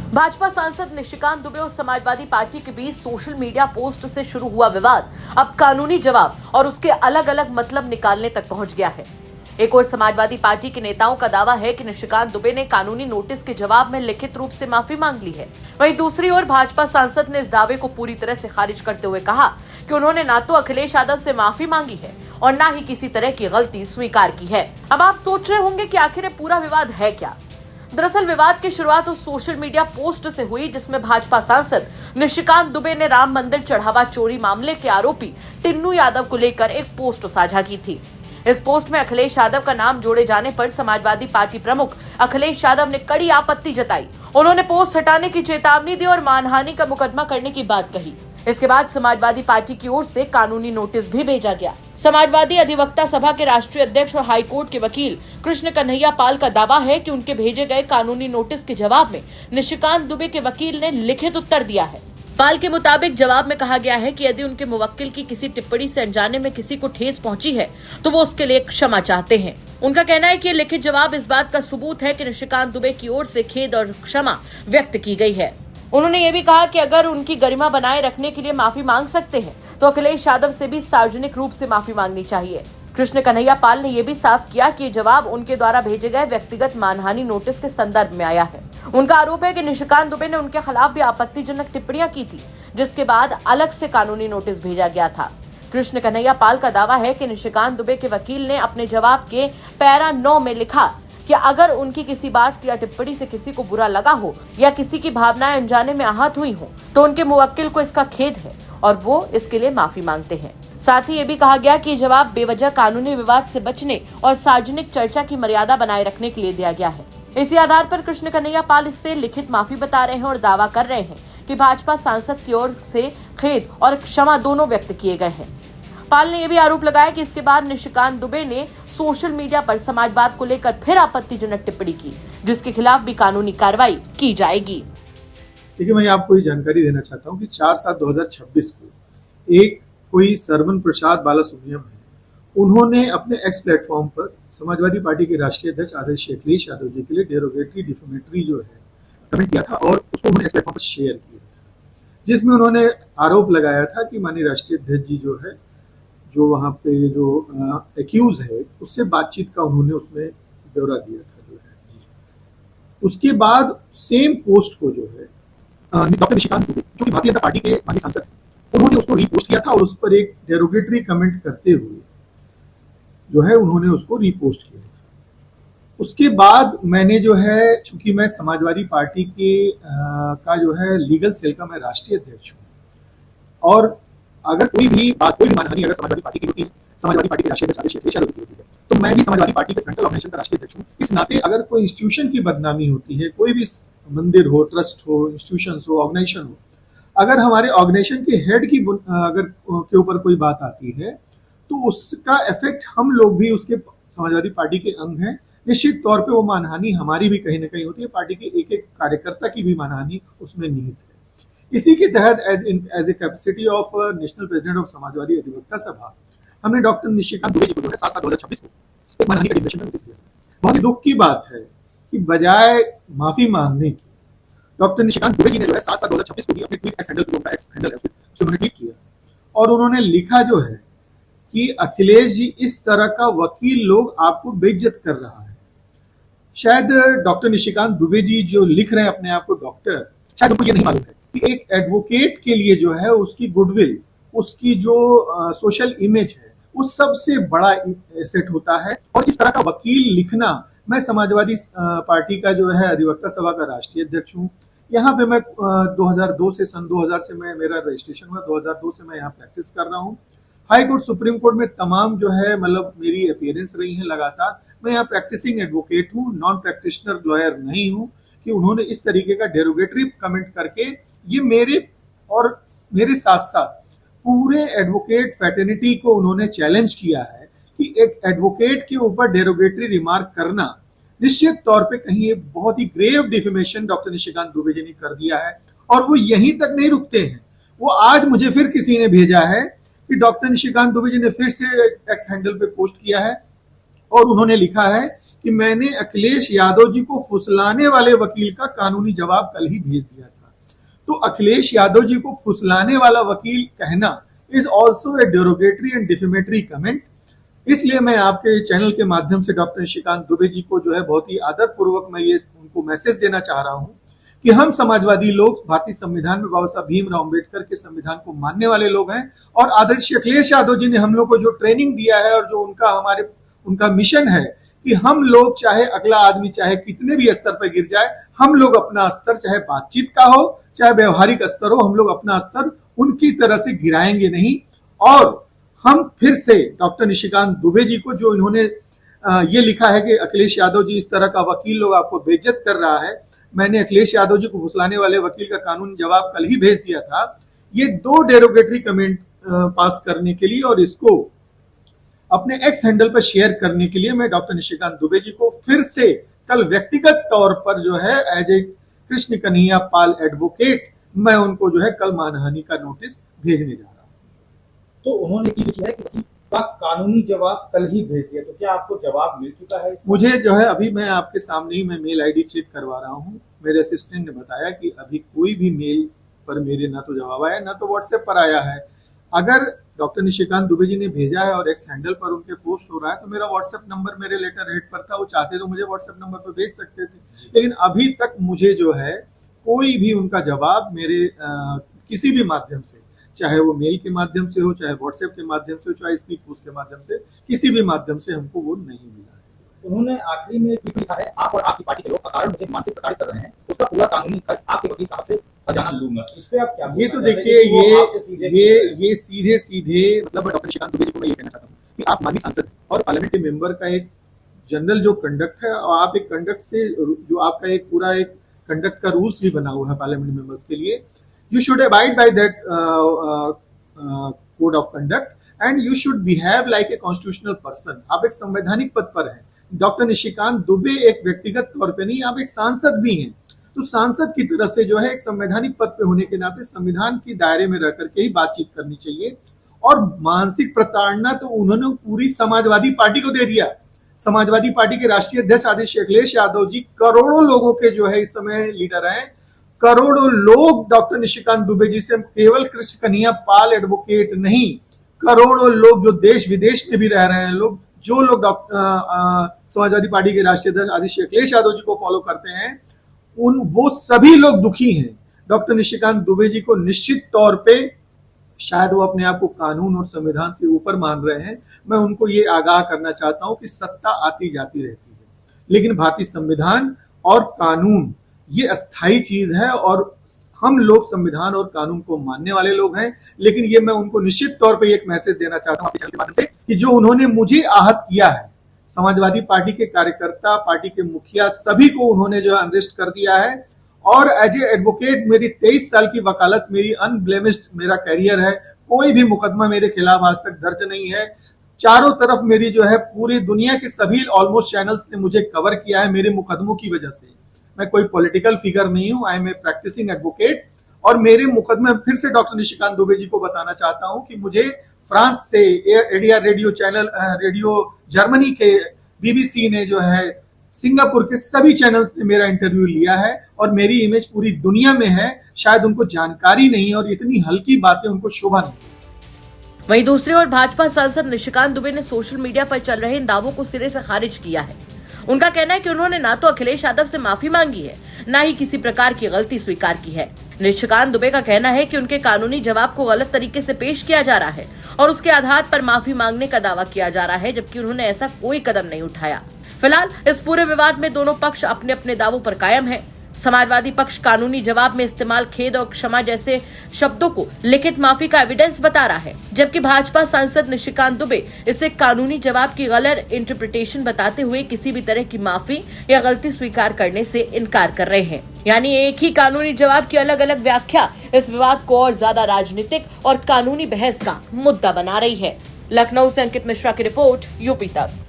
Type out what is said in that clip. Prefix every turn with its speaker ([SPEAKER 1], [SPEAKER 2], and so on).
[SPEAKER 1] भाजपा सांसद निशिकांत दुबे और समाजवादी पार्टी के बीच सोशल मीडिया पोस्ट से शुरू हुआ विवाद अब कानूनी जवाब और उसके अलग अलग मतलब निकालने तक पहुंच गया है। एक और समाजवादी पार्टी के नेताओं का दावा है कि निशिकांत दुबे ने कानूनी नोटिस के जवाब में लिखित रूप से माफी मांग ली है। वहीं दूसरी ओर भाजपा सांसद ने इस दावे को पूरी तरह से खारिज करते हुए कहा कि उन्होंने न तो अखिलेश यादव से माफी मांगी है और न ही किसी तरह की गलती स्वीकार की है। अब आप सोच रहे होंगे कि आखिर पूरा विवाद है क्या। दरअसल विवाद की शुरुआत उस सोशल मीडिया पोस्ट से हुई जिसमें भाजपा सांसद निशिकांत दुबे ने राम मंदिर चढ़ावा चोरी मामले के आरोपी टिन्नू यादव को लेकर एक पोस्ट साझा की थी। इस पोस्ट में अखिलेश यादव का नाम जोड़े जाने पर समाजवादी पार्टी प्रमुख अखिलेश यादव ने कड़ी आपत्ति जताई। उन्होंने पोस्ट हटाने की चेतावनी दी और मानहानि का मुकदमा करने की बात कही। इसके बाद समाजवादी पार्टी की ओर से कानूनी नोटिस भी भेजा गया। समाजवादी अधिवक्ता सभा के राष्ट्रीय अध्यक्ष और हाईकोर्ट के वकील कृष्ण कन्हैया पाल का दावा है कि उनके भेजे गए कानूनी नोटिस के जवाब में निशिकांत दुबे के वकील ने लिखित उत्तर दिया है। पाल के मुताबिक जवाब में कहा गया है कि यदि उनके मुवक्किल की किसी टिप्पणी से अनजाने में किसी को ठेस पहुंची है तो वो उसके लिए क्षमा चाहते हैं। उनका कहना है कि ये लिखित जवाब इस बात का सबूत है कि निशिकांत दुबे की ओर से खेद और क्षमा व्यक्त की गई है। उन्होंने ये भी कहा कि अगर उनकी गरिमा बनाए रखने के लिए माफी मांग सकते हैं तो अखिलेश यादव से भी सार्वजनिक रूप से माफी मांगनी चाहिए। कृष्ण कन्हैया पाल ने यह भी साफ किया कि जवाब उनके द्वारा भेजे गए व्यक्तिगत मानहानि नोटिस के संदर्भ में आया है। उनका आरोप है कि निशिकांत दुबे ने उनके खिलाफ भी आपत्तिजनक टिप्पणियां की थी, जिसके बाद अलग से कानूनी नोटिस भेजा गया था। कृष्ण कन्हैया पाल का दावा है कि निशिकांत दुबे के वकील ने अपने जवाब के पैरा 9 में लिखा कि अगर उनकी किसी बात या टिप्पणी से किसी को बुरा लगा हो या किसी की भावनाएं अनजाने में आहत हुई हो तो उनके मुवक्किल को इसका खेद है और वो इसके लिए माफी मांगते हैं। साथ ही ये भी कहा गया कि ये जवाब बेवजह कानूनी विवाद से बचने और सार्वजनिक चर्चा की मर्यादा बनाए रखने के लिए दिया गया है। इसी आधार पर कृष्ण कन्हैया पाल इससे लिखित माफी बता रहे हैं और दावा कर रहे हैं कि भाजपा सांसद की ओर से खेद और क्षमा दोनों व्यक्त किए गए हैं। पाल ने यह भी आरोप लगाया कि इसके बाद निशिकांत दुबे ने सोशल मीडिया पर समाजवाद को लेकर फिर आपत्तिजनक टिप्पणी की, जिसके खिलाफ भी कानूनी कार्रवाई की जाएगी।
[SPEAKER 2] देखिए, मैं आपको ये जानकारी देना चाहता हूँ कि 4/7/2026 को एक कोई सरवन प्रसाद बालासुब्रमण्यम है, उन्होंने अपने एक्स प्लेटफॉर्म पर समाजवादी पार्टी के राष्ट्रीय अध्यक्ष आदरणीय अखिलेश यादव जी के लिए डेरोगेटरी डिफेमेटरी जो है कमेंट किया था और उसको उन्होंने एक्स प्लेटफॉर्म पर शेयर किया, जिसमें उन्होंने आरोप लगाया था कि माननीय राष्ट्रीय अध्यक्ष जी जो है, जो वहाँ पे जो एक्यूज है, उससे बातचीत का उन्होंने उसमें ब्यौरा दिया था जो है। उसके बाद सेम पोस्ट को जो है डॉक्टर निशिकांत दुबे, जो कि भारतीय जनता पार्टी के माजी सांसद हैं, उन्होंने उसको रीपोस्ट किया था और उस पर एक डेरोगेटरी कमेंट करते हुए जो है उन्होंने उसको रीपोस्ट किया था। उसके बाद मैंने जो है, चूंकि मैं समाजवादी पार्टी के का जो है लीगल सेल का मैं राष्ट्रीय अध्यक्ष हूँ और अगर कोई भी बात, कोई भी मानहानि अगर समाजवादी पार्टी की होती है, समाजवादी पार्टी के राष्ट्रीय अध्यक्ष अखिलेश यादव की होती है, तो मैं भी समाजवादी पार्टी के फ्रंटल ऑर्गेनाइजेशन का राष्ट्रीय अध्यक्ष हूँ। इस नाते अगर कोई इंस्टीट्यूशन की बदनामी होती है, कोई भी मंदिर हो, ट्रस्ट हो, इंस्टीट्यूशन हो, ऑर्गेनाइजेशन हो, अगर हमारे ऑर्गेनाइजेशन के हेड की अगर के ऊपर कोई बात आती है तो उसका इफेक्ट हम लोग भी, उसके समाजवादी पार्टी के अंग हैं, निश्चित तौर पे वो मानहानि हमारी भी कहीं ना कहीं होती है। पार्टी के एक एक कार्यकर्ता की भी मानहानि उसमें निहित है। इसी के तहत as a capacity of national president of Samajwadi Adhivakta Sabha, हमने डॉक्टर निशिकांत दुबे जी को 7/7/2026 को एक मानहानि का डिक्लेरेशन नोटिस दिया। बहुत ही दुख की बात है कि बजाय माफी मांगने की, डॉक्टर निशिकांत दुबे जी ने जो है 7/7/2026 को भी अपने ट्वीट हैंडल से उन्होंने ट्वीट किया और उन्होंने लिखा जो है कि अखिलेश जी, इस तरह का वकील लोग आपको बेइज्जत कर रहा है। शायद डॉक्टर निशिकांत दुबे जी जो लिख रहे हैं अपने आप को डॉक्टर, शायद उनको ये नहीं मालूम है कि एक एडवोकेट के लिए जो है उसकी गुडविल, उसकी जो सोशल इमेज है, वो सबसे बड़ा एसेट होता है। और इस तरह का वकील लिखना, मैं समाजवादी पार्टी का जो है अधिवक्ता सभा का राष्ट्रीय अध्यक्ष हूँ। यहाँ पे मैं 2002 से, सन 2000 से मैं, मेरा रजिस्ट्रेशन हुआ, 2002 से मैं यहाँ प्रैक्टिस कर रहा हूँ। हाई कोर्ट, सुप्रीम कोर्ट में तमाम जो है मतलब मेरी अपीयरेंस रही है लगातार। मैं यहाँ प्रैक्टिसिंग एडवोकेट हूँ, नॉन प्रैक्टिशनर लॉयर नहीं हूँ कि उन्होंने इस तरीके का डेरोगेटरी कमेंट करके ये मेरे और मेरे साथ साथ पूरे एडवोकेट फैटर्निटी को उन्होंने चैलेंज किया है कि एक एडवोकेट के ऊपर डेरोगेटरी रिमार्क करना निश्चित तौर पे कहीं एक बहुत ही grave defamation doctor Nishikant Dubey ji ने कर दिया है। और वो यहीं तक नहीं रुकते हैं, वो आज मुझे फिर किसी ने भेजा है कि डॉक्टर निशिकांत दुबे जी ने फिर से एक्स हैंडल पे पोस्ट किया है और उन्होंने लिखा है कि मैंने अखिलेश यादव जी को फुसलाने वाले वकील का कानूनी जवाब कल ही भेज दिया था। तो अखिलेश यादव जी को फुसलाने वाला वकील कहना is also a derogatory and defamatory comment. इसलिए मैं आपके चैनल के माध्यम से डॉक्टर निशिकांत दुबे जी को जो है बहुत ही आदर पूर्वक मैं ये उनको मैसेज देना चाह रहा हूं कि हम समाजवादी लोग भारतीय संविधान में बाबा साहब भीमराव अम्बेडकर के संविधान को मानने वाले लोग हैं, और आदरणीय अखिलेश यादव जी ने हम लोग को जो ट्रेनिंग दिया है और जो उनका मिशन है कि हम लोग चाहे अगला आदमी चाहे कितने भी स्तर पर गिर जाए, हम लोग अपना स्तर चाहे बातचीत का हो चाहे व्यवहारिक स्तर हो, हम लोग अपना स्तर उनकी तरह से गिराएंगे नहीं। और हम फिर से डॉक्टर निशिकांत दुबे जी को, जो इन्होंने ये लिखा है कि अखिलेश यादव जी इस तरह का वकील लोग आपको बेइज्जत कर रहा है, मैंने अखिलेश यादव जी को फुसलाने वाले वकील का कानूनी जवाब कल ही भेज दिया था। ये 2 डेरोगेटरी कमेंट पास करने के लिए और इसको अपने एक्स हैंडल पर शेयर करने के लिए मैं डॉक्टर निशिकांत दुबे जी को फिर से कल व्यक्तिगत तौर पर जो है as a Krishna Kanhaiya Pal advocate मैं उनको जो है कल मानहानि का नोटिस भेजने जा रहा हूं।
[SPEAKER 3] तो उन्होंने ये किया है कि वकील का कानूनी जवाब कल ही भेज दिया, तो क्या आपको जवाब मिल चुका है?
[SPEAKER 2] मुझे जो है अभी मैं आपके सामने ही मैं मेल आईडी चेक करवा रहा हूं। मेरे असिस्टेंट ने बताया कि अभी कोई भी मेल पर मेरे ना तो जवाब आया ना तो व्हाट्सएप पर आया है। अगर डॉक्टर निशिकांत दुबे जी ने भेजा है और एक्स हैंडल पर उनके पोस्ट हो रहा है तो मेरा व्हाट्सएप नंबर मेरे लेटर हेड पर था, वो चाहते तो मुझे व्हाट्सएप नंबर पर भेज सकते थे, लेकिन अभी तक मुझे जो है कोई भी उनका जवाब मेरे किसी भी माध्यम से, चाहे वो मेल के माध्यम से हो, चाहे व्हाट्सएप के माध्यम से हो, चाहे स्पीड पोस्ट के माध्यम से, किसी भी माध्यम से हमको वो नहीं मिला है।
[SPEAKER 3] उन्होंने आखिरी में लिखा है, आप और आपकी पार्टी के लोग का कारण मुझे मानसिक प्रताड़ित कर रहे हैं, उसका पूरा कानूनी खर्च आपके वकील साहब से खजाना लूंगा। इस पे आप क्या?
[SPEAKER 2] ये तो देखिए ये सीधे मतलब डॉक्टर निशिकांत दुबे जी को मैं ये कहना चाहता हूँ कि आप माननीय सांसद और पार्लियामेंट के मेंबर का एक जनरल जो कंडक्ट है, और आप एक कंडक्ट से जो आपका एक पूरा एक कंडक्ट का रूल्स भी बना हुआ है पार्लियामेंट मेंबर्स के लिए, you should abide by that code of conduct and you should behave like a constitutional person। आप एक संवैधानिक पद पर हैं। डॉक्टर निशिकांत दुबे एक व्यक्तिगत तौर पे नहीं, आप एक सांसद भी हैं, तो सांसद की तरफ से जो है एक संवैधानिक पद पे होने के नाते संविधान के दायरे में रह करके ही बातचीत करनी चाहिए। और मानसिक प्रताड़ना तो उन्होंने पूरी समाजवादी पार्टी को दे दिया। समाजवादी पार्टी के राष्ट्रीय अध्यक्ष आदरणीय अखिलेश यादव जी करोड़ों लोगों के जो है इस समय लीडर हैं। करोड़ों लोग डॉक्टर निशिकांत दुबे जी से केवल कृष्ण कन्हैया पाल एडवोकेट नहीं, करोड़ों लोग जो देश विदेश में भी रह रहे हैं, लोग जो लोग समाजवादी पार्टी के राष्ट्रीय अध्यक्ष आदरणीय अखिलेश यादव जी को फॉलो करते हैं, वो सभी लोग दुखी हैं। डॉक्टर निशिकांत दुबे जी को निश्चित तौर पे शायद वो अपने आप को कानून और संविधान से ऊपर मान रहे हैं। मैं उनको ये आगाह करना चाहता हूं कि सत्ता आती जाती रहती है, लेकिन भारतीय संविधान और कानून ये अस्थाई चीज है और हम लोग संविधान और कानून को मानने वाले लोग हैं। लेकिन ये मैं उनको निश्चित तौर पे एक मैसेज देना चाहता हूं आपके चैनल के माध्यम से कि जो उन्होंने मुझे आहत किया है, समाजवादी पार्टी के कार्यकर्ता, पार्टी के मुखिया, सभी को उन्होंने जो है अरेस्ट कर दिया है। और एज ए एडवोकेट मेरी 23 साल की वकालत, मेरी अनब्लेमिश्ड मेरा कैरियर है, कोई भी मुकदमा मेरे खिलाफ आज तक दर्ज नहीं है। चारों तरफ मेरी जो है पूरी दुनिया के सभी ऑलमोस्ट चैनल्स ने मुझे कवर किया है मेरे मुकदमों की वजह से। मैं कोई पॉलिटिकल फिगर नहीं हूं, I am a practising advocate. और मेरे मुकदमे फिर से डॉक्टर निशिकांत दुबे जी को बताना चाहता हूं कि मुझे फ्रांस से ADR radio channel, radio Germany के बीबीसी ने जो है, सिंगापुर के सभी चैनल्स ने मेरा इंटरव्यू लिया है और मेरी इमेज पूरी दुनिया में है। शायद उनको जानकारी नहीं है और इतनी हल्की बातें उनको शोभा नहीं।
[SPEAKER 1] वहीं दूसरी ओर भाजपा सांसद निशिकांत दुबे ने सोशल मीडिया पर चल रहे इन दावों को सिरे से खारिज किया है। उनका कहना है कि उन्होंने ना तो अखिलेश यादव से माफी मांगी है, ना ही किसी प्रकार की गलती स्वीकार की है। निशिकांत दुबे का कहना है कि उनके कानूनी जवाब को गलत तरीके से पेश किया जा रहा है और उसके आधार पर माफी मांगने का दावा किया जा रहा है, जबकि उन्होंने ऐसा कोई कदम नहीं उठाया। फिलहाल इस पूरे विवाद में दोनों पक्ष अपने अपने दावों पर कायम है। समाजवादी पक्ष कानूनी जवाब में इस्तेमाल खेद और क्षमा जैसे शब्दों को लिखित माफी का एविडेंस बता रहा है, जबकि भाजपा सांसद निशिकांत दुबे इसे कानूनी जवाब की गलत इंटरप्रिटेशन बताते हुए किसी भी तरह की माफी या गलती स्वीकार करने से इनकार कर रहे हैं। यानी एक ही कानूनी जवाब की अलग अलग व्याख्या इस विवाद को और ज्यादा राजनीतिक और कानूनी बहस का मुद्दा बना रही है। लखनऊ से अंकित मिश्रा की रिपोर्ट, यूपी तक।